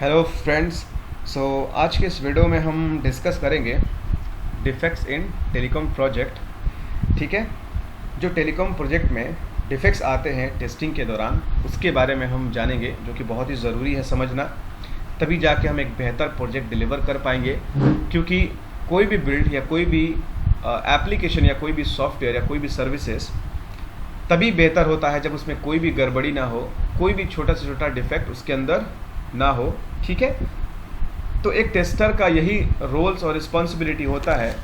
Hello friends. आज के इस वीडियो में हम डिस्कस करेंगे डिफेक्ट्स इन टेलीकॉम प्रोजेक्ट। ठीक है, जो टेलीकॉम प्रोजेक्ट में डिफेक्ट्स आते हैं टेस्टिंग के दौरान, उसके बारे में हम जानेंगे, जो कि बहुत ही ज़रूरी है समझना। तभी जाके हम एक बेहतर प्रोजेक्ट डिलीवर कर पाएंगे, क्योंकि कोई भी बिल्ड या कोई भी एप्लीकेशन या कोई भी सॉफ्टवेयर या कोई भी सर्विसेज तभी बेहतर होता है जब उसमें कोई भी गड़बड़ी ना हो, कोई भी छोटा से छोटा डिफेक्ट उसके अंदर ना हो। ठीक है, तो एक टेस्टर का यही रोल्स और रिस्पॉन्सिबिलिटी होता है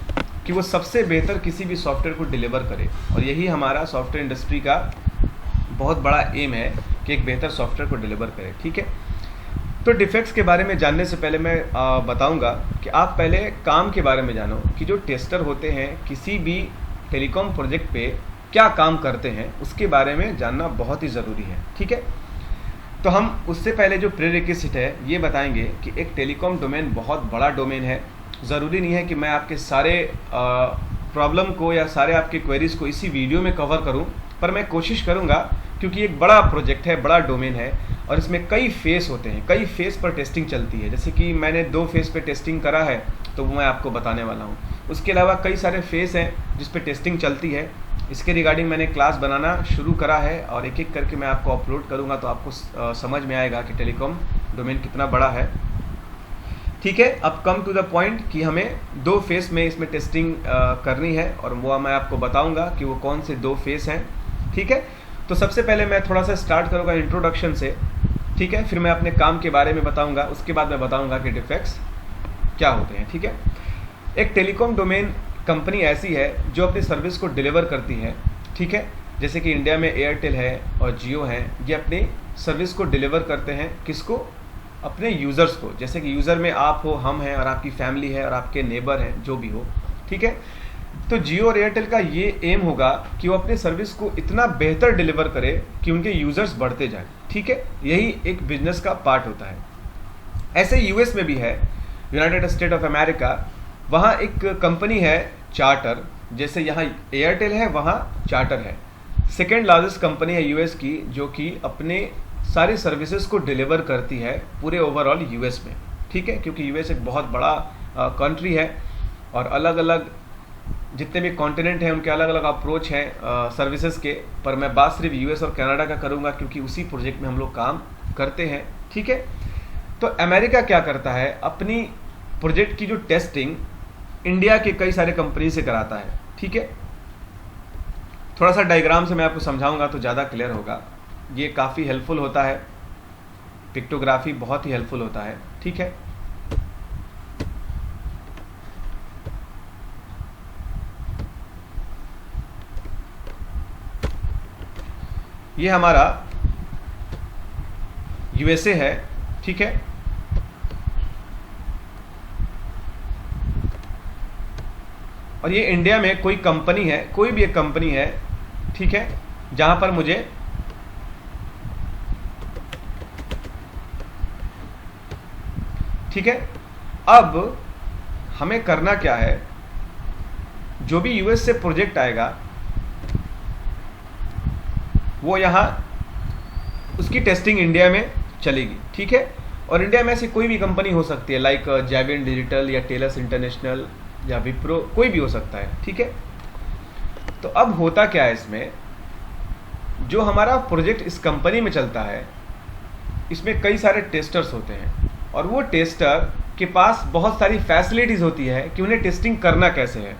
कि वो सबसे बेहतर किसी भी सॉफ्टवेयर को डिलीवर करे, और यही हमारा सॉफ्टवेयर इंडस्ट्री का बहुत बड़ा एम है कि एक बेहतर सॉफ्टवेयर को डिलीवर करे। ठीक है, तो डिफेक्ट्स के बारे में जानने से पहले मैं बताऊंगा कि आप पहले काम के बारे में जानो कि जो टेस्टर होते हैं किसी भी टेलीकॉम प्रोजेक्ट पे क्या काम करते हैं, उसके बारे में जानना बहुत ही ज़रूरी है। ठीक है, तो हम उससे पहले जो प्रीरिक्विजिट है ये बताएंगे कि एक टेलीकॉम डोमेन बहुत बड़ा डोमेन है। ज़रूरी नहीं है कि मैं आपके सारे प्रॉब्लम को या सारे आपके क्वेरीज़ को इसी वीडियो में कवर करूं, पर मैं कोशिश करूंगा, क्योंकि एक बड़ा प्रोजेक्ट है, बड़ा डोमेन है, और इसमें कई फेस होते हैं, कई फेस पर टेस्टिंग चलती है। जैसे कि मैंने 2 फेस पे टेस्टिंग करा है, तो वो मैं आपको बताने वाला हूँ। उसके अलावा कई सारे फेस हैं जिस पे टेस्टिंग चलती है। इसके रिगार्डिंग मैंने क्लास बनाना शुरू करा है, और एक एक करके मैं आपको अपलोड करूँगा, तो आपको समझ में आएगा कि टेलीकॉम डोमेन कितना बड़ा है। ठीक है, अब कम टू द पॉइंट कि हमें 2 फेस में इसमें टेस्टिंग करनी है, और वो मैं आपको बताऊंगा कि वो कौन से 2 फेस हैं। ठीक है, तो सबसे पहले मैं थोड़ा सा स्टार्ट करूँगा इंट्रोडक्शन से। ठीक है, फिर मैं अपने काम के बारे में बताऊँगा, उसके बाद मैं बताऊँगा कि डिफेक्ट्स क्या होते हैं। ठीक है, एक टेलीकॉम डोमेन कंपनी ऐसी है जो अपनी सर्विस को डिलीवर करती है। ठीक है, जैसे कि इंडिया में एयरटेल है और जियो है, ये अपनी सर्विस को डिलीवर करते हैं किसको? अपने यूज़र्स को। जैसे कि यूज़र में आप हो, हम हैं, और आपकी फैमिली है, और आपके नेबर हैं, जो भी हो। ठीक है, तो जियो और एयरटेल का ये एम होगा कि वो अपने सर्विस को इतना बेहतर डिलीवर करे कि उनके यूज़र्स बढ़ते जाएं। ठीक है, यही एक बिजनेस का पार्ट होता है। ऐसे यूएस में भी है, यूनाइटेड स्टेट ऑफ अमेरिका, वहाँ एक कंपनी है चार्टर। जैसे यहाँ एयरटेल है, वहाँ चार्टर है। सेकेंड लार्जेस्ट कंपनी है यूएस की, जो कि अपने सारी सर्विसेज को डिलीवर करती है पूरे ओवरऑल यूएस में। ठीक है, क्योंकि यूएस एक बहुत बड़ा कंट्री है, और अलग अलग जितने भी कॉन्टिनेंट हैं उनके अलग अलग अप्रोच हैं सर्विसेज के। पर मैं बात सिर्फ यूएस और कनाडा का करूँगा, क्योंकि उसी प्रोजेक्ट में हम लोग काम करते हैं। ठीक है, तो अमेरिका क्या करता है, अपनी प्रोजेक्ट की जो टेस्टिंग इंडिया के कई सारे कंपनी से कराता है। ठीक है, थोड़ा सा डायग्राम से मैं आपको समझाऊंगा तो ज़्यादा क्लियर होगा। ये काफ़ी हेल्पफुल होता है, पिक्टोग्राफी बहुत ही हेल्पफुल होता है। ठीक है, ये हमारा यूएसए है। ठीक है, और ये इंडिया में कोई कंपनी है, कोई भी एक कंपनी है। ठीक है, जहां पर मुझे ठीक है, अब हमें करना क्या है, जो भी यूएस से प्रोजेक्ट आएगा वो यहाँ उसकी टेस्टिंग इंडिया में चलेगी। ठीक है, और इंडिया में ऐसी कोई भी कंपनी हो सकती है, लाइक जैवियन डिजिटल या टेलस इंटरनेशनल या विप्रो, कोई भी हो सकता है। ठीक है, तो अब होता क्या है, इसमें जो हमारा प्रोजेक्ट इस कंपनी में चलता है, इसमें कई सारे टेस्टर्स होते हैं, और वो टेस्टर के पास बहुत सारी फैसिलिटीज़ होती है कि उन्हें टेस्टिंग करना कैसे है।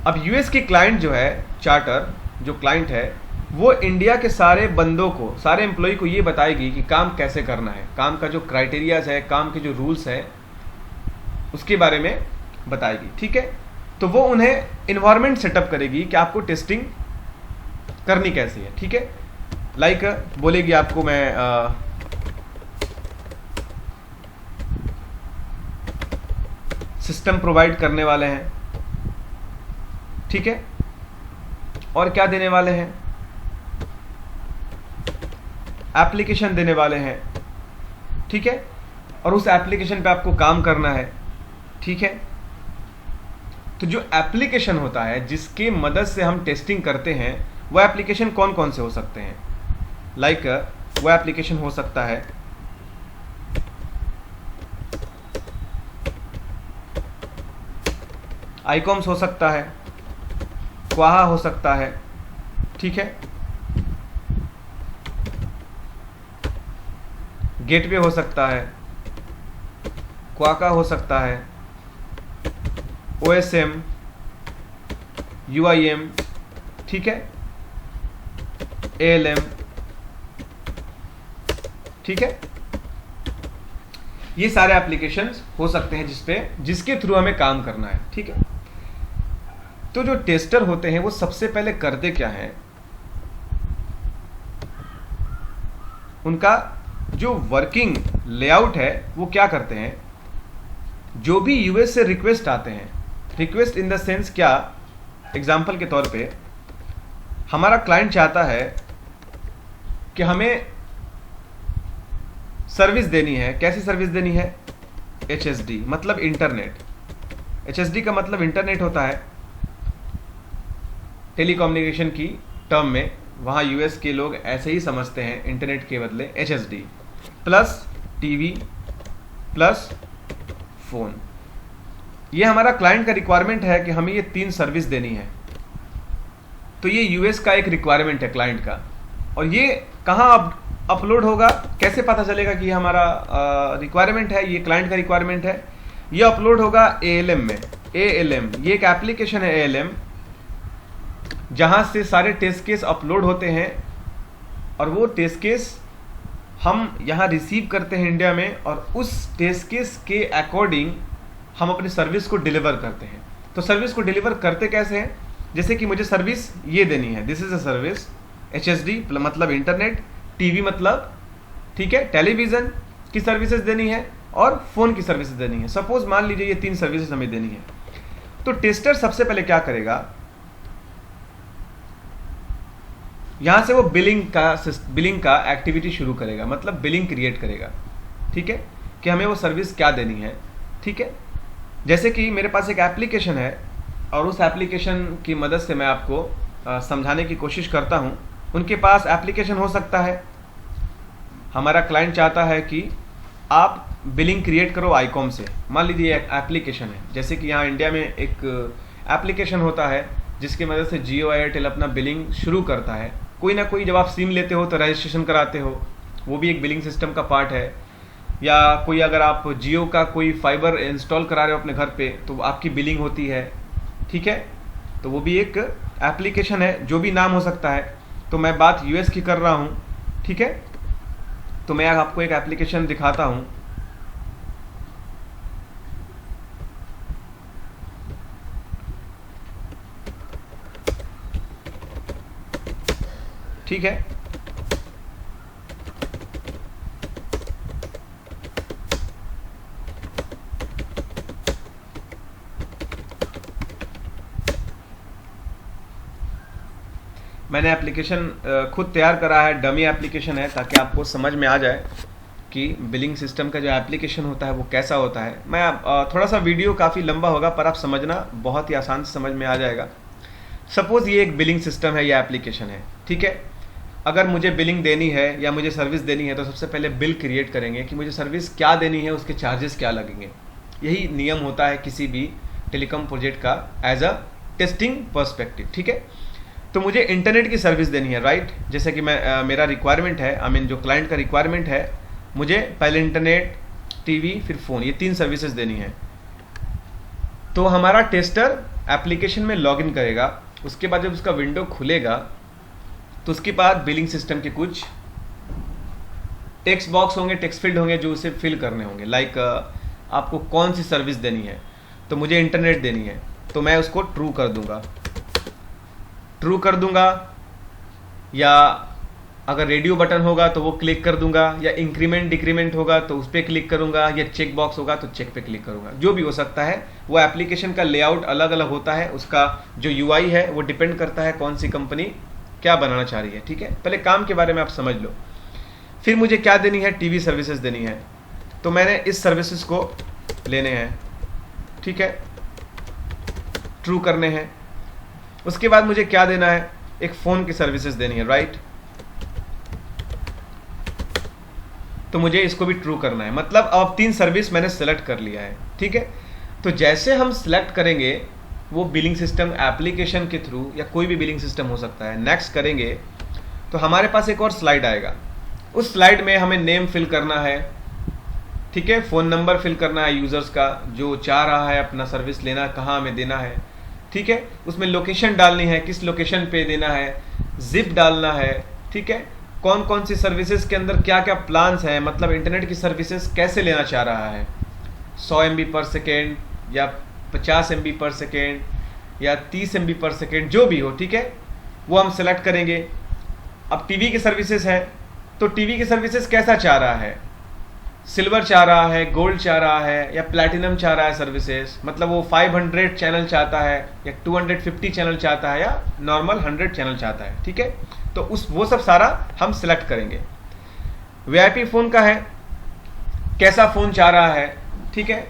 अब यूएस की क्लाइंट जो है, चार्टर जो क्लाइंट है, वो इंडिया के सारे बंदों को, सारे एम्प्लॉय को ये बताएगी कि काम कैसे करना है, काम का जो क्राइटेरियाज है, काम के जो रूल्स हैं, उसके बारे में बताएगी। ठीक है, तो वो उन्हें इन्वायरमेंट सेटअप करेगी कि आपको टेस्टिंग करनी कैसी है। ठीक है, लाइक बोलेगी आपको, मैं सिस्टम प्रोवाइड करने वाले हैं। ठीक है, और क्या देने वाले हैं, एप्लीकेशन देने वाले हैं। ठीक है, और उस एप्लीकेशन पे आपको काम करना है। ठीक है, तो जो एप्लीकेशन होता है जिसके मदद से हम टेस्टिंग करते हैं, वो एप्लीकेशन कौन कौन से हो सकते हैं? लाइक वो एप्लीकेशन हो सकता है आईकॉम्स हो सकता है, क्वाहा हो सकता है, ठीक है, गेटवे हो सकता है, क्वाका हो सकता है, OSM, UIM, ठीक है, ALM, ठीक है। ये सारे एप्लीकेशंस हो सकते हैं जिसके थ्रू हमें काम करना है, ठीक है। तो जो टेस्टर होते हैं वो सबसे पहले करते क्या है, उनका जो वर्किंग लेआउट है वो क्या करते हैं, जो भी यूएस से रिक्वेस्ट आते हैं, रिक्वेस्ट इन द सेंस क्या, एग्जांपल के तौर पे हमारा क्लाइंट चाहता है कि हमें सर्विस देनी है, कैसी सर्विस देनी है, HSD मतलब इंटरनेट। HSD का मतलब इंटरनेट होता है टेलीकम्युनिकेशन की टर्म में, वहाँ यूएस के लोग ऐसे ही समझते हैं इंटरनेट के बदले HSD, plus TV plus phone. ये हमारा क्लाइंट का रिक्वायरमेंट है कि हमें ये 3 सर्विस देनी है। तो ये यूएस का एक रिक्वायरमेंट है क्लाइंट का, और ये कहाँ अपलोड होगा, कैसे पता चलेगा कि ये हमारा रिक्वायरमेंट है, ये क्लाइंट का रिक्वायरमेंट है। ये अपलोड होगा ALM में। ALM ये एक एप्लीकेशन है, ALM, जहाँ से सारे टेस्ट केस अपलोड होते हैं, और वो टेस्ट केस हम यहाँ रिसीव करते हैं इंडिया में, और उस टेस्ट केस के अकॉर्डिंग हम अपनी सर्विस को डिलीवर करते हैं। तो सर्विस को डिलीवर करते कैसे हैं, जैसे कि मुझे सर्विस ये देनी है, this is a service, HSD मतलब इंटरनेट, टीवी मतलब, ठीक है, टेलीविज़न की सर्विसेज देनी है, और फ़ोन की सर्विसेज देनी है। सपोज मान लीजिए ये 3 सर्विसेज हमें देनी है। तो टेस्टर सबसे पहले क्या करेगा, यहाँ से वो बिलिंग का एक्टिविटी शुरू करेगा, मतलब बिलिंग क्रिएट करेगा, ठीक है, कि हमें वो सर्विस क्या देनी है, ठीक है। जैसे कि मेरे पास एक एप्लीकेशन है, और उस एप्लीकेशन की मदद से मैं आपको समझाने की कोशिश करता हूँ। उनके पास एप्लीकेशन हो सकता है, हमारा क्लाइंट चाहता है कि आप बिलिंग क्रिएट करो आईकॉम से। मान लीजिए एक एप्लीकेशन है, जैसे कि यहाँ इंडिया में एक एप्लीकेशन होता है जिसकी मदद से जियो एयरटेल अपना बिलिंग शुरू करता है। कोई ना कोई, जब आप सिम लेते हो तो रजिस्ट्रेशन कराते हो, वो भी एक बिलिंग सिस्टम का पार्ट है। या कोई, अगर आप जियो का कोई फाइबर इंस्टॉल करा रहे हो अपने घर पे, तो आपकी बिलिंग होती है, ठीक है। तो वो भी एक एप्लीकेशन है, जो भी नाम हो सकता है। तो मैं बात यूएस की कर रहा हूँ, ठीक है। तो मैं आपको एक एप्लीकेशन दिखाता हूँ, ठीक है। मैंने एप्लीकेशन खुद तैयार करा है, डमी एप्लीकेशन है, ताकि आपको समझ में आ जाए कि बिलिंग सिस्टम का जो एप्लीकेशन होता है वो कैसा होता है। मैं थोड़ा सा वीडियो काफ़ी लंबा होगा, पर आप समझना बहुत ही आसान से समझ में आ जाएगा। सपोज़ ये एक बिलिंग सिस्टम है, ये एप्लीकेशन है, ठीक है। अगर मुझे बिलिंग देनी है या मुझे सर्विस देनी है, तो सबसे पहले बिल क्रिएट करेंगे कि मुझे सर्विस क्या देनी है, उसके चार्जेस क्या लगेंगे। यही नियम होता है किसी भी टेलीकॉम प्रोजेक्ट का एज अ टेस्टिंग पर्सपेक्टिव, ठीक है। तो मुझे इंटरनेट की सर्विस देनी है, राइट। जैसे कि मेरा रिक्वायरमेंट है, आई मीन जो क्लाइंट का रिक्वायरमेंट है, मुझे पहले इंटरनेट, टीवी, फिर फ़ोन, ये 3 सर्विसेज देनी है। तो हमारा टेस्टर एप्लीकेशन में लॉगिन करेगा। उसके बाद जब उसका विंडो खुलेगा, तो उसके बाद बिलिंग सिस्टम के कुछ टेक्स्ट बॉक्स होंगे, टेक्स्ट फील्ड होंगे, जो उसे फिल करने होंगे। लाइक आपको कौन सी सर्विस देनी है, तो मुझे इंटरनेट देनी है, तो मैं उसको ट्रू कर दूंगा, या अगर रेडियो बटन होगा तो वो क्लिक कर दूंगा, या इंक्रीमेंट डिक्रीमेंट होगा तो उस पर क्लिक करूंगा, या चेक बॉक्स होगा तो चेक पे क्लिक करूंगा। जो भी हो सकता है, वो एप्लीकेशन का लेआउट अलग अलग होता है, उसका जो UI है वो डिपेंड करता है कौन सी कंपनी क्या बनाना चाह रही है, ठीक है। पहले काम के बारे में आप समझ लो। फिर मुझे क्या देनी है, टीवी सर्विसेज देनी है, तो मैंने इस सर्विसेज को लेने हैं, ठीक है, ट्रू करने हैं। उसके बाद मुझे क्या देना है, एक फ़ोन की सर्विसेज देनी है, राइट। तो मुझे इसको भी ट्रू करना है, मतलब अब 3 सर्विस मैंने सेलेक्ट कर लिया है, ठीक है। तो जैसे हम सेलेक्ट करेंगे वो बिलिंग सिस्टम एप्लीकेशन के थ्रू या कोई भी बिलिंग सिस्टम हो सकता है, नेक्स्ट करेंगे तो हमारे पास एक और स्लाइड आएगा। उस स्लाइड में हमें नेम फिल करना है, ठीक है, फ़ोन नंबर फिल करना है यूज़र्स का जो चाह रहा है अपना सर्विस लेना, कहाँ हमें देना है, ठीक है, उसमें लोकेशन डालनी है, किस लोकेशन पे देना है, जिप डालना है, ठीक है, कौन कौन सी सर्विसेज के अंदर क्या क्या प्लान्स हैं, मतलब इंटरनेट की सर्विसेज कैसे लेना चाह रहा है, 100 MB पर सेकेंड या 50 MB पर सेकेंड या 30 MB पर सेकेंड, जो भी हो, ठीक है, वो हम सेलेक्ट करेंगे। अब टीवी की सर्विसेज है तो टीवी की सर्विसेज कैसा चाह रहा है, सिल्वर चाह रहा है, गोल्ड चाह रहा है या प्लैटिनम चाह रहा है सर्विसेज, मतलब वो 500 चैनल चाहता है या 250 चैनल चाहता है या नॉर्मल 100 चैनल चाहता है, ठीक है, तो वो सब सारा हम सिलेक्ट करेंगे। VIP फ़ोन का है, कैसा फ़ोन चाह रहा है, ठीक है,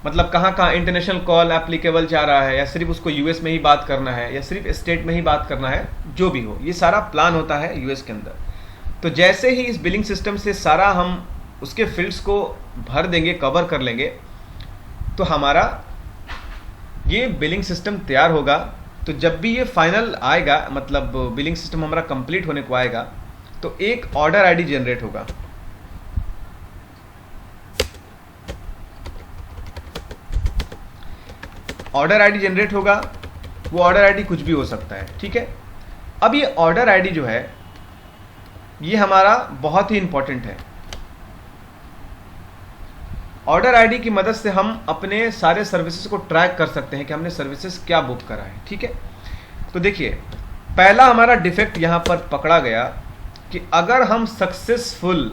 मतलब कहाँ कहाँ इंटरनेशनल कॉल एप्लीकेबल चाह रहा है या सिर्फ उसको US में ही बात करना है या सिर्फ स्टेट में ही बात करना है, जो भी हो, ये सारा प्लान होता है US के अंदर। तो जैसे ही इस बिलिंग सिस्टम से सारा हम उसके फील्ड्स को भर देंगे, कवर कर लेंगे, तो हमारा ये बिलिंग सिस्टम तैयार होगा। तो जब भी ये फाइनल आएगा, मतलब बिलिंग सिस्टम हमारा कंप्लीट होने को आएगा, तो एक ऑर्डर आईडी जनरेट होगा। ऑर्डर आईडी जनरेट होगा, वो ऑर्डर आईडी कुछ भी हो सकता है, ठीक है। अब ये ऑर्डर आईडी जो है ये हमारा बहुत ही इंपॉर्टेंट है। ऑर्डर आईडी की मदद से हम अपने सारे सर्विसेज को ट्रैक कर सकते हैं कि हमने सर्विसेज क्या बुक करा है, ठीक है। तो देखिए, पहला हमारा डिफेक्ट यहाँ पर पकड़ा गया कि अगर हम सक्सेसफुल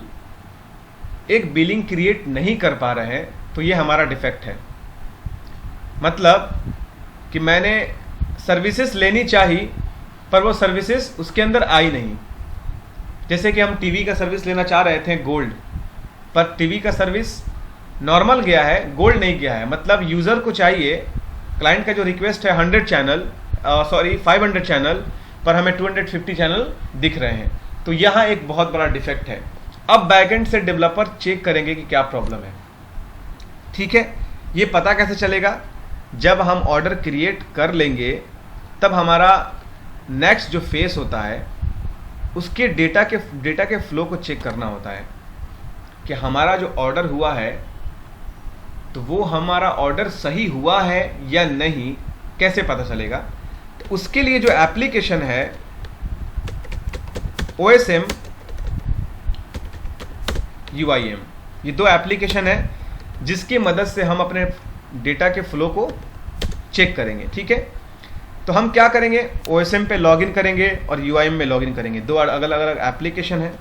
एक बिलिंग क्रिएट नहीं कर पा रहे हैं तो ये हमारा डिफेक्ट है। मतलब कि मैंने सर्विसेज लेनी चाहिए पर वो सर्विसेज उसके अंदर आई नहीं। जैसे कि हम टीवी का सर्विस लेना चाह रहे थे गोल्ड, पर टीवी का सर्विस नॉर्मल गया है, गोल्ड नहीं गया है। मतलब यूज़र को चाहिए, क्लाइंट का जो रिक्वेस्ट है 100 चैनल, 500 चैनल, पर हमें 250 चैनल दिख रहे हैं। तो यहाँ एक बहुत बड़ा डिफेक्ट है। अब बैकएंड से डेवलपर चेक करेंगे कि क्या प्रॉब्लम है, ठीक है। ये पता कैसे चलेगा, जब हम ऑर्डर क्रिएट कर लेंगे तब हमारा नेक्स्ट जो फेस होता है उसके डेटा के फ्लो को चेक करना होता है कि हमारा जो ऑर्डर हुआ है तो वो हमारा ऑर्डर सही हुआ है या नहीं, कैसे पता चलेगा। तो उसके लिए जो एप्लीकेशन है OSM UIM, ये दो एप्लीकेशन है जिसकी मदद से हम अपने डेटा के फ्लो को चेक करेंगे, ठीक है। तो हम क्या करेंगे, OSM पे लॉगिन करेंगे और UIM में लॉगिन करेंगे, दो अलग अलग एप्लीकेशन है।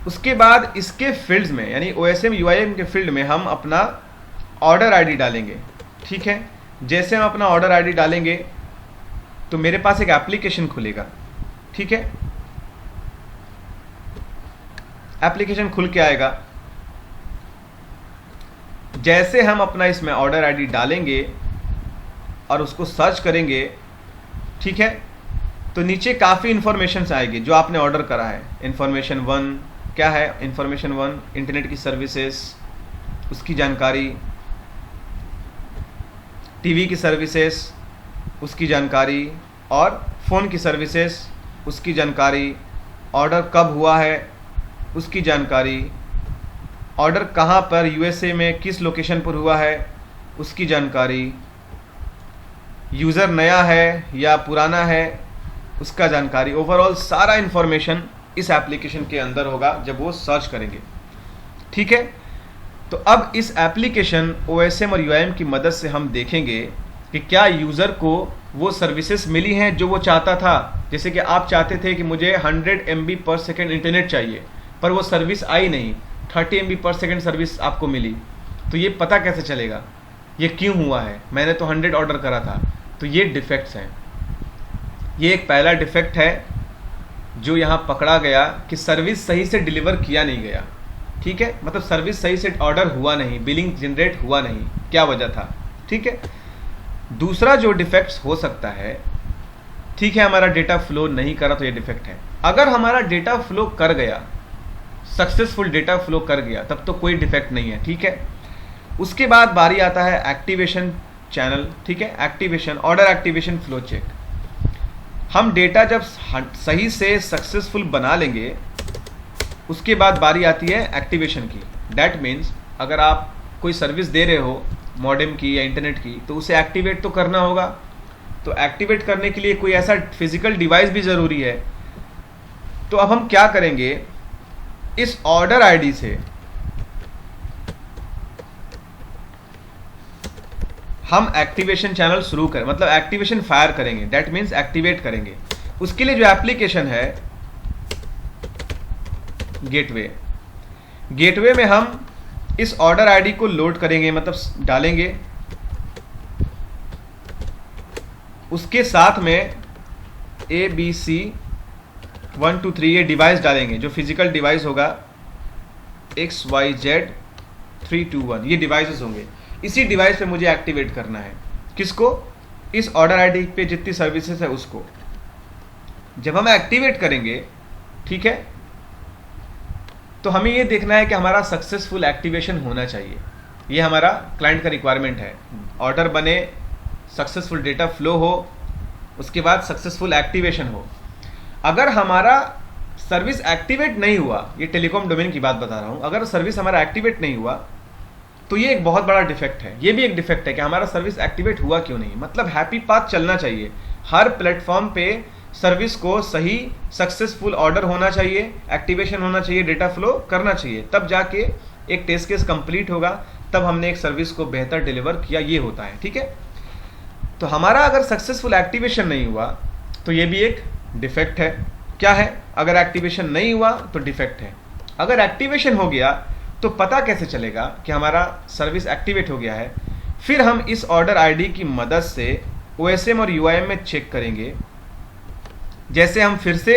उसके बाद इसके फील्ड्स में, यानी OSM UIM के फील्ड में हम अपना ऑर्डर आईडी डालेंगे, ठीक है। जैसे हम अपना ऑर्डर आईडी डालेंगे तो मेरे पास एक एप्लीकेशन खुलेगा, ठीक है। एप्लीकेशन खुल के आएगा। जैसे हम अपना इसमें ऑर्डर आईडी डालेंगे और उसको सर्च करेंगे, ठीक है, तो नीचे काफ़ी इन्फॉर्मेशन आएगी जो आपने ऑर्डर करा है। इन्फॉर्मेशन 1 क्या है, इन्फॉर्मेशन 1 इंटरनेट की सर्विसेज, उसकी जानकारी, टीवी की सर्विसेज उसकी जानकारी, और फ़ोन की सर्विसेज उसकी जानकारी, ऑर्डर कब हुआ है उसकी जानकारी, ऑर्डर कहाँ पर USA में किस लोकेशन पर हुआ है उसकी जानकारी, यूज़र नया है या पुराना है उसका जानकारी। ओवरऑल सारा इन्फॉर्मेशन इस एप्लीकेशन के अंदर होगा जब वो सर्च करेंगे, ठीक है। तो अब इस एप्लीकेशन OSM और UIM की मदद से हम देखेंगे कि क्या यूज़र को वो सर्विसेज मिली हैं जो वो चाहता था। जैसे कि आप चाहते थे कि मुझे 100 MB पर सेकेंड इंटरनेट चाहिए, पर वो सर्विस आई नहीं, 30 MB पर सेकेंड सर्विस आपको मिली। तो ये पता कैसे चलेगा, ये क्यों हुआ है, मैंने तो 100 ऑर्डर करा था। तो ये डिफेक्ट्स हैं। ये एक पहला डिफेक्ट है जो यहाँ पकड़ा गया कि सर्विस सही से डिलीवर किया नहीं गया, ठीक है। मतलब सर्विस सही से ऑर्डर हुआ नहीं, बिलिंग जनरेट हुआ नहीं, क्या वजह था, ठीक है। दूसरा जो डिफेक्ट्स हो सकता है, ठीक है, हमारा डेटा फ्लो नहीं करा तो ये डिफेक्ट है। अगर हमारा डेटा फ्लो कर गया, सक्सेसफुल डेटा फ्लो कर गया, तब तो कोई डिफेक्ट नहीं है, ठीक है। उसके बाद बारी आता है एक्टिवेशन चैनल, ठीक है, activation, order activation flow check. हम डेटा जब सही से सक्सेसफुल बना लेंगे उसके बाद बारी आती है एक्टिवेशन की। डैट मीन्स अगर आप कोई सर्विस दे रहे हो मॉडेम की या इंटरनेट की, तो उसे एक्टिवेट तो करना होगा। तो एक्टिवेट करने के लिए कोई ऐसा फिजिकल डिवाइस भी ज़रूरी है। तो अब हम क्या करेंगे, इस ऑर्डर आईडी से हम एक्टिवेशन चैनल शुरू करें, मतलब एक्टिवेशन फायर करेंगे, दैट मीन्स एक्टिवेट करेंगे। उसके लिए जो एप्लीकेशन है गेटवे, गेटवे में हम इस ऑर्डर आईडी को लोड करेंगे, मतलब डालेंगे। उसके साथ में ABC 1 2 3 ये डिवाइस डालेंगे, जो फिजिकल डिवाइस होगा XYZ 3 2 1, ये डिवाइसेस होंगे। इसी डिवाइस पे मुझे एक्टिवेट करना है। किसको? इस ऑर्डर आईडी पे जितनी सर्विसेज है उसको। जब हम एक्टिवेट करेंगे, ठीक है, तो हमें ये देखना है कि हमारा सक्सेसफुल एक्टिवेशन होना चाहिए। ये हमारा क्लाइंट का रिक्वायरमेंट है। ऑर्डर बने, सक्सेसफुल डेटा फ्लो हो, उसके बाद सक्सेसफुल एक्टिवेशन हो। अगर हमारा सर्विस एक्टिवेट नहीं हुआ, ये टेलीकॉम डोमेन की बात बता रहा हूँ, अगर सर्विस हमारा एक्टिवेट नहीं हुआ तो ये एक बहुत बड़ा डिफेक्ट है। ये भी एक डिफेक्ट है कि हमारा सर्विस एक्टिवेट हुआ क्यों नहीं। मतलब हैप्पी पाथ चलना चाहिए। हर प्लेटफॉर्म पे सर्विस को सही सक्सेसफुल ऑर्डर होना चाहिए, एक्टिवेशन होना चाहिए, डेटा फ्लो करना चाहिए, तब जाके एक टेस्ट केस कंप्लीट होगा, तब हमने एक सर्विस को बेहतर डिलीवर किया, ये होता है, ठीक है। तो हमारा अगर सक्सेसफुल एक्टिवेशन नहीं हुआ तो ये भी एक डिफेक्ट है। क्या है? अगर एक्टिवेशन नहीं हुआ तो डिफेक्ट है। अगर एक्टिवेशन हो गया तो पता कैसे चलेगा कि हमारा सर्विस एक्टिवेट हो गया है? फिर हम इस ऑर्डर आईडी की मदद से OSM और UIM में चेक करेंगे। जैसे हम फिर से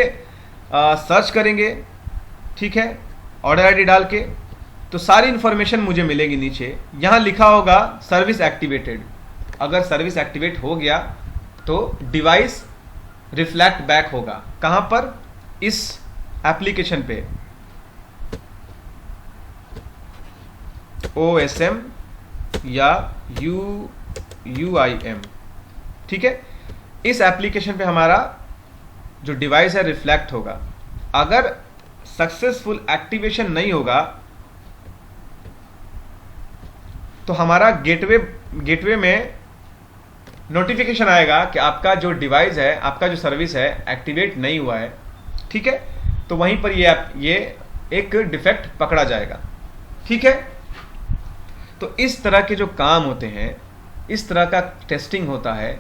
सर्च करेंगे, ठीक है, ऑर्डर आईडी डाल के, तो सारी इंफॉर्मेशन मुझे मिलेगी। नीचे यहाँ लिखा होगा सर्विस एक्टिवेटेड। अगर सर्विस एक्टिवेट हो गया तो डिवाइस रिफ्लेक्ट बैक होगा। कहाँ पर? इस एप्लीकेशन पे, OSM या UIM, ठीक है। इस एप्लीकेशन पे हमारा जो डिवाइस है रिफ्लेक्ट होगा। अगर सक्सेसफुल एक्टिवेशन नहीं होगा तो हमारा गेटवे में नोटिफिकेशन आएगा कि आपका जो डिवाइस है, आपका जो सर्विस है एक्टिवेट नहीं हुआ है, ठीक है। तो वहीं पर ये एक डिफेक्ट पकड़ा जाएगा, ठीक है। तो इस तरह के जो काम होते हैं, इस तरह का टेस्टिंग होता है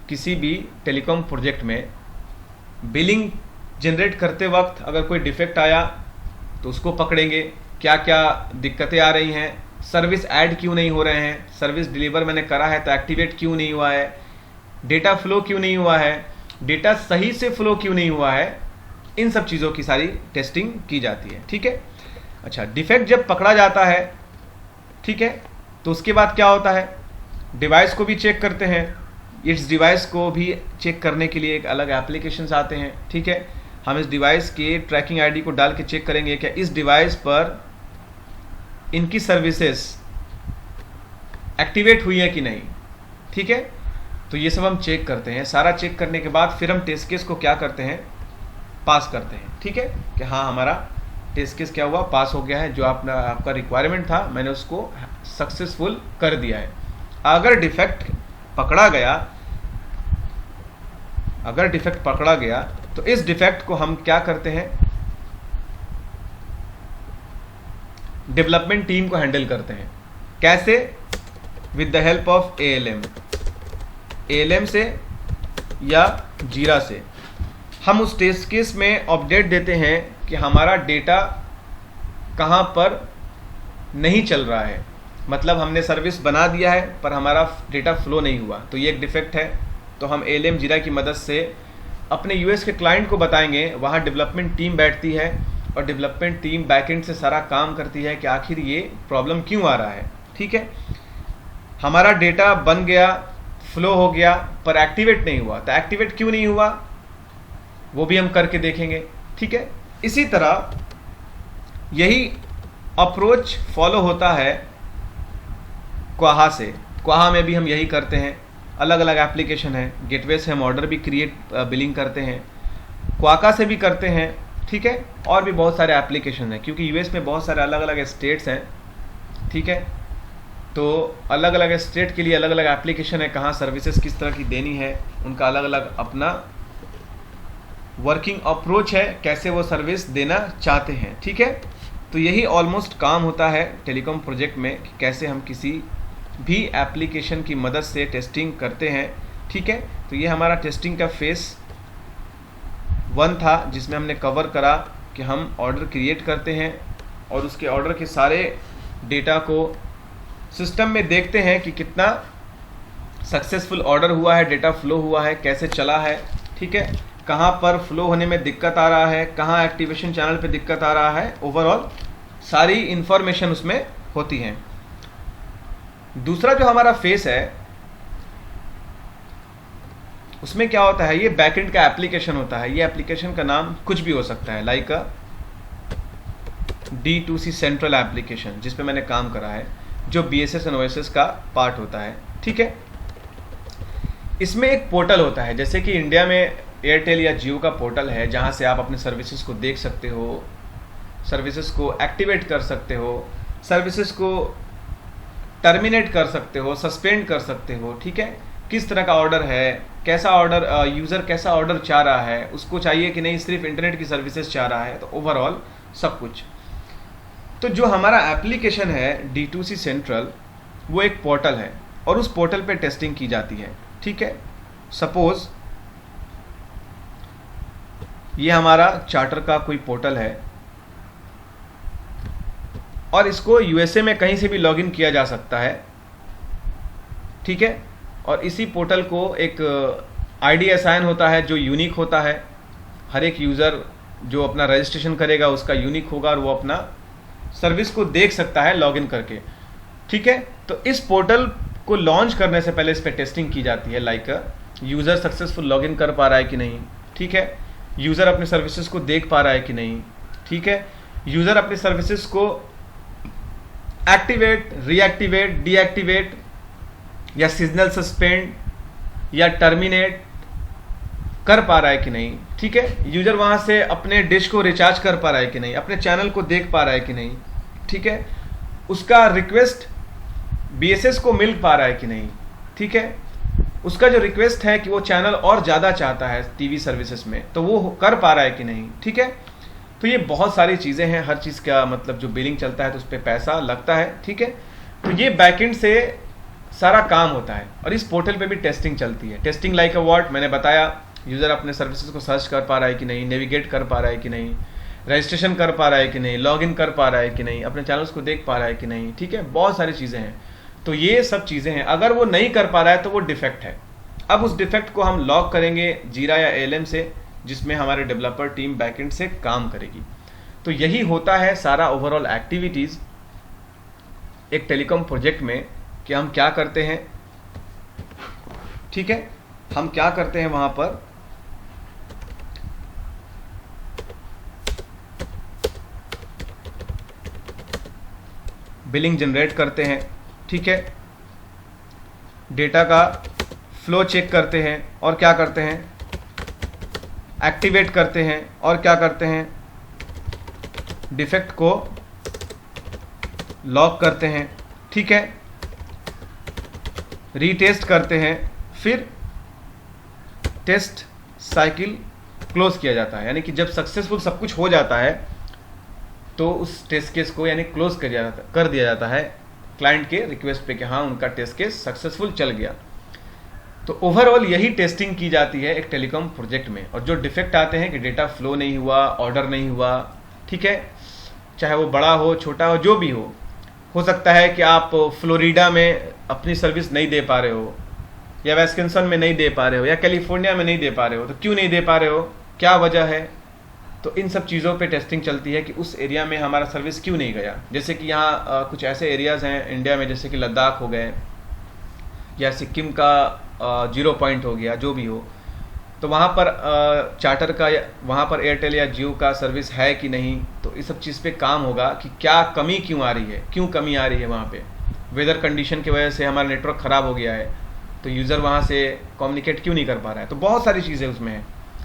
किसी भी टेलीकॉम प्रोजेक्ट में। बिलिंग जनरेट करते वक्त अगर कोई डिफेक्ट आया तो उसको पकड़ेंगे, क्या क्या दिक्कतें आ रही हैं, सर्विस ऐड क्यों नहीं हो रहे हैं, सर्विस डिलीवर मैंने करा है तो एक्टिवेट क्यों नहीं हुआ है, डेटा फ्लो क्यों नहीं हुआ है, डेटा सही से फ्लो क्यों नहीं हुआ है, इन सब चीज़ों की सारी टेस्टिंग की जाती है, ठीक है। अच्छा, डिफेक्ट जब पकड़ा जाता है, ठीक है, तो उसके बाद क्या होता है? डिवाइस को भी चेक करते हैं। इस डिवाइस को भी चेक करने के लिए एक अलग एप्लीकेशंस आते हैं, ठीक है। हम इस डिवाइस के ट्रैकिंग आईडी को डाल के चेक करेंगे क्या इस डिवाइस पर इनकी सर्विसेज एक्टिवेट हुई है कि नहीं, ठीक है। तो ये सब हम चेक करते हैं। सारा चेक करने के बाद फिर हम टेस्ट केस को क्या करते हैं? पास करते हैं, ठीक है, कि हाँ हमारा टेस्ट केस क्या हुआ, पास हो गया है। जो आपका रिक्वायरमेंट था मैंने उसको सक्सेसफुल कर दिया है। अगर डिफेक्ट पकड़ा गया तो इस डिफेक्ट को हम क्या करते हैं? डेवलपमेंट टीम को हैंडल करते हैं। कैसे? With the help of ALM से या जीरा से हम उस टेस्ट केस में अपडेट देते हैं कि हमारा डेटा कहाँ पर नहीं चल रहा है। मतलब हमने सर्विस बना दिया है पर हमारा डेटा फ्लो नहीं हुआ, तो ये एक डिफेक्ट है। तो हम ALM जीरा की मदद से अपने US के क्लाइंट को बताएंगे। वहाँ डेवलपमेंट टीम बैठती है और डेवलपमेंट टीम बैकएंड से सारा काम करती है कि आखिर ये प्रॉब्लम क्यों आ रहा है, ठीक है। हमारा डेटा बन गया, फ्लो हो गया, पर एक्टिवेट नहीं हुआ, तो एक्टिवेट क्यों नहीं हुआ वो भी हम करके देखेंगे, ठीक है। इसी तरह यही अप्रोच फॉलो होता है क्वाहा से। क्वाहा में भी हम यही करते हैं, अलग अलग एप्लीकेशन है। गेटवे से हम ऑर्डर भी क्रिएट बिलिंग करते हैं, क्वाका से भी करते हैं, ठीक है। और भी बहुत सारे एप्लीकेशन हैं, क्योंकि यूएस में बहुत सारे अलग अलग स्टेट्स हैं, ठीक है। तो अलग अलग स्टेट के लिए अलग अलग एप्लीकेशन है, कहाँ सर्विसेज किस तरह की देनी है, उनका अलग अलग अपना वर्किंग अप्रोच है, कैसे वो सर्विस देना चाहते हैं, ठीक है। तो यही ऑलमोस्ट काम होता है टेलीकॉम प्रोजेक्ट में कि कैसे हम किसी भी एप्लीकेशन की मदद से टेस्टिंग करते हैं, ठीक है। तो ये हमारा टेस्टिंग का फेस 1 था, जिसमें हमने कवर करा कि हम ऑर्डर क्रिएट करते हैं और उसके ऑर्डर के सारे डेटा को सिस्टम में देखते हैं कि कितना सक्सेसफुल ऑर्डर हुआ है, डेटा फ्लो हुआ है, कैसे चला है, ठीक है। कहाँ पर फ्लो होने में दिक्कत आ रहा है, कहाँ एक्टिवेशन चैनल पे दिक्कत आ रहा है, ओवरऑल सारी इंफॉर्मेशन उसमें होती है। दूसरा जो हमारा फेस है उसमें क्या होता है, ये बैकएंड का एप्लीकेशन होता है। ये एप्लीकेशन का नाम कुछ भी हो सकता है, लाइक अ D2C सेंट्रल एप्लीकेशन, जिस पे मैंने काम करा है, जो BSS एंड OSS का पार्ट होता है, ठीक है। इसमें एक पोर्टल होता है, जैसे कि इंडिया में एयरटेल या जियो का पोर्टल है, जहां से आप अपने सर्विसेज को देख सकते हो, सर्विसेज को एक्टिवेट कर सकते हो, सर्विसेज को टर्मिनेट कर सकते हो, सस्पेंड कर सकते हो, ठीक है। किस तरह का ऑर्डर है, कैसा ऑर्डर, यूज़र कैसा ऑर्डर चाह रहा है, उसको चाहिए कि नहीं सिर्फ इंटरनेट की सर्विसेज चाह रहा है, तो ओवरऑल सब कुछ। तो जो हमारा एप्लीकेशन है D2C सेंट्रल, वो एक पोर्टल है और उस पोर्टल पे टेस्टिंग की जाती है, ठीक है। सपोज ये हमारा चार्टर का कोई पोर्टल है और इसको USA में कहीं से भी लॉगिन किया जा सकता है, ठीक है। और इसी पोर्टल को एक ID असाइन होता है जो यूनिक होता है। हर एक यूज़र जो अपना रजिस्ट्रेशन करेगा उसका यूनिक होगा और वो अपना सर्विस को देख सकता है लॉगिन करके, ठीक है। तो इस पोर्टल को लॉन्च करने से पहले इस पर टेस्टिंग की जाती है, लाइक यूज़र सक्सेसफुल लॉगिन कर पा रहा है कि नहीं, ठीक है। यूज़र अपने सर्विसेज को देख पा रहा है कि नहीं, ठीक है। यूज़र अपने सर्विसेज को एक्टिवेट, रीएक्टिवेट, डीएक्टिवेट या सीजनल सस्पेंड या टर्मिनेट कर पा रहा है कि नहीं, ठीक है। यूज़र वहाँ से अपने डिश को रिचार्ज कर पा रहा है कि नहीं, अपने चैनल को देख पा रहा है कि नहीं, ठीक है। उसका रिक्वेस्ट BSS को मिल पा रहा है कि नहीं, ठीक है। उसका जो रिक्वेस्ट है कि वो चैनल और ज़्यादा चाहता है टीवी सर्विसेज में, तो वो कर पा रहा है कि नहीं, ठीक है। तो ये बहुत सारी चीज़ें हैं, हर चीज़ का मतलब जो बिलिंग चलता है तो उस पर पैसा लगता है, ठीक है। तो ये बैकएंड से सारा काम होता है और इस पोर्टल पे भी टेस्टिंग चलती है। टेस्टिंग लाइक अ व्हाट, मैंने बताया, यूज़र अपने सर्विसेज को सर्च कर पा रहा है कि नहीं, नेविगेट कर पा रहा है कि नहीं, रजिस्ट्रेशन कर पा रहा है कि नहीं, लॉगिन कर पा रहा है कि नहीं, अपने चैनल्स को देख पा रहा है कि नहीं, ठीक है। बहुत सारी चीज़ें हैं। तो ये सब चीज़ें हैं, अगर वो नहीं कर पा रहा है तो वो डिफेक्ट है। अब उस डिफेक्ट को हम लॉग करेंगे जीरा या ALM से, जिसमें हमारे डेवलपर टीम बैकएंड से काम करेगी। तो यही होता है सारा ओवरऑल एक्टिविटीज़ एक टेलीकॉम प्रोजेक्ट में, कि हम क्या करते हैं, ठीक है। हम क्या करते हैं वहाँ पर, बिलिंग जनरेट करते हैं, ठीक है। डेटा का फ्लो चेक करते हैं और क्या करते हैं, एक्टिवेट करते हैं और क्या करते हैं, डिफेक्ट को लॉक करते हैं, ठीक है। रीटेस्ट करते हैं, फिर टेस्ट साइकिल क्लोज किया जाता है। यानी कि जब सक्सेसफुल सब कुछ हो जाता है तो उस टेस्ट केस को यानी क्लोज कर दिया जाता है क्लाइंट के रिक्वेस्ट पे कि हाँ उनका टेस्ट केस सक्सेसफुल चल गया। तो ओवरऑल यही टेस्टिंग की जाती है एक टेलीकॉम प्रोजेक्ट में। और जो डिफेक्ट आते हैं कि डेटा फ्लो नहीं हुआ, ऑर्डर नहीं हुआ, ठीक है, चाहे वो बड़ा हो छोटा हो जो भी हो सकता है कि आप फ्लोरिडा में अपनी सर्विस नहीं दे पा रहे हो, या विस्कॉन्सिन में नहीं दे पा रहे हो, या कैलिफोर्निया में नहीं दे पा रहे हो। तो क्यों नहीं दे पा रहे हो, क्या वजह है, तो इन सब चीज़ों पे टेस्टिंग चलती है कि उस एरिया में हमारा सर्विस क्यों नहीं गया। जैसे कि यहाँ कुछ ऐसे एरियाज़ हैं इंडिया में, जैसे कि लद्दाख हो गए या सिक्किम का 0 पॉइंट हो गया, जो भी हो, तो वहाँ पर चार्टर का वहाँ पर एयरटेल या जियो का सर्विस है कि नहीं। तो इस सब चीज़ पे काम होगा कि क्या कमी क्यों आ रही है, क्यों कमी आ रही है वहाँ पे, वेदर कंडीशन की वजह से हमारा नेटवर्क ख़राब हो गया है, तो यूज़र वहाँ से कम्युनिकेट क्यों नहीं कर पा रहा है। तो बहुत सारी चीज़ें उसमें हैं।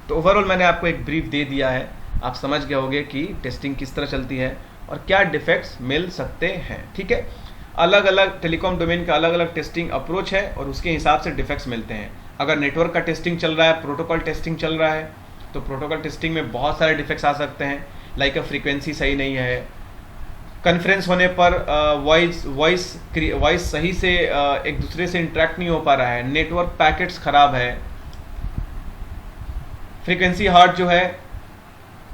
तो ओवरऑल मैंने आपको एक ब्रीफ दे दिया है, आप समझ गए होंगे कि टेस्टिंग किस तरह चलती है और क्या डिफेक्ट्स मिल सकते हैं। ठीक है, अलग अलग टेलीकॉम डोमेन का अलग अलग टेस्टिंग अप्रोच है और उसके हिसाब से डिफेक्ट्स मिलते हैं। अगर नेटवर्क का टेस्टिंग चल रहा है, प्रोटोकॉल टेस्टिंग चल रहा है, तो प्रोटोकॉल टेस्टिंग में बहुत सारे डिफेक्ट्स आ सकते हैं, लाइक फ्रीक्वेंसी सही नहीं है, कॉन्फ्रेंस होने पर वॉइस सही से एक दूसरे से इंटरेक्ट नहीं हो पा रहा है, नेटवर्क पैकेट्स खराब है, फ्रीक्वेंसी हर्ट जो है,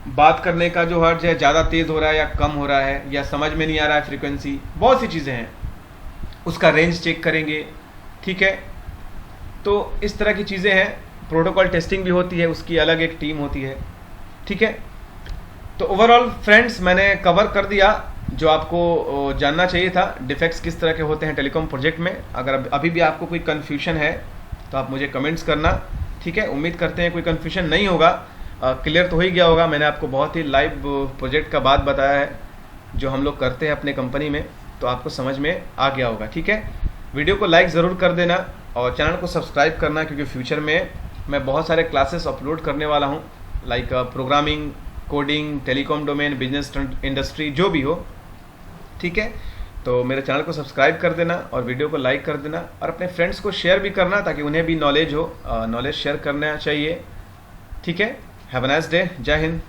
बात करने का जो हर्ट है ज़्यादा तेज़ हो रहा है या कम हो रहा है, या समझ में नहीं आ रहा है फ्रीक्वेंसी, बहुत सी चीज़ें हैं। उसका रेंज चेक करेंगे। ठीक है, तो इस तरह की चीज़ें हैं। प्रोटोकॉल टेस्टिंग भी होती है, उसकी अलग एक टीम होती है। ठीक है, तो ओवरऑल फ्रेंड्स मैंने कवर कर दिया जो आपको जानना चाहिए था, डिफेक्ट्स किस तरह के होते हैं टेलीकॉम प्रोजेक्ट में। अगर अभी भी आपको कोई कन्फ्यूजन है तो आप मुझे कमेंट्स करना। ठीक है, उम्मीद करते हैं कोई कन्फ्यूजन नहीं होगा, क्लियर तो हो ही गया होगा। मैंने आपको बहुत ही लाइव प्रोजेक्ट का बात बताया है जो हम लोग करते हैं अपने कंपनी में, तो आपको समझ में आ गया होगा। ठीक है, वीडियो को लाइक ज़रूर कर देना और चैनल को सब्सक्राइब करना, क्योंकि फ्यूचर में मैं बहुत सारे क्लासेस अपलोड करने वाला हूँ, like programming, coding, telecom domain, business industry, जो भी हो। ठीक है, तो मेरे चैनल को सब्सक्राइब कर देना और वीडियो को लाइक कर देना और अपने फ्रेंड्स को शेयर भी करना ताकि उन्हें भी नॉलेज हो। नॉलेज शेयर करना चाहिए। ठीक है, हैव अ नाइस डे। जय हिंद।